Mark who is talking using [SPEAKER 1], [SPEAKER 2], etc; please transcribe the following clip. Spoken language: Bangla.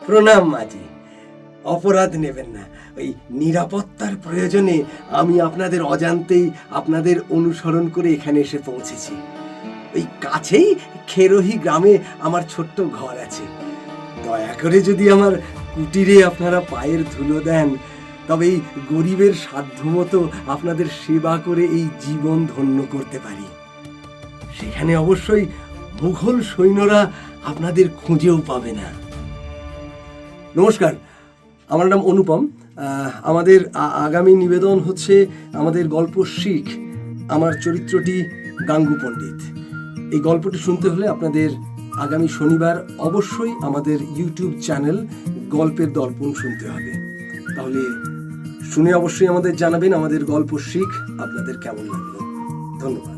[SPEAKER 1] প্রণাম মাঝি, অপরাধ নেবেন না। ওই নিরাপত্তার প্রয়োজনে আমি আপনাদের অজান্তেই আপনাদের অনুসরণ করে এখানে এসে পৌঁছেছি। ওই কাছেই খেরোহি গ্রামে আমার ছোট্ট ঘর আছে। দয়া করে যদি আমার কুটিরে আপনারা পায়ের ধুলো দেন, তবে এই গরিবের সাধ্যমতো আপনাদের সেবা করে এই জীবন ধন্য করতে পারি। সেখানে অবশ্যই মুঘল সৈন্যরা আপনাদের খুঁজেও পাবে না। নমস্কার, আমার নাম অনুপম। আমাদের আগামী নিবেদন হচ্ছে আমাদের গল্প শিখ। আমার চরিত্রটি গাঙ্গু পণ্ডিত। এই গল্পটি শুনতে হলে আপনাদের আগামী শনিবার অবশ্যই আমাদের ইউটিউব চ্যানেল গল্পের দর্পণ শুনতে হবে। তাহলে শুনে অবশ্যই আমাদের জানাবেন আমাদের গল্প শিখ আপনাদের কেমন লাগলো। ধন্যবাদ।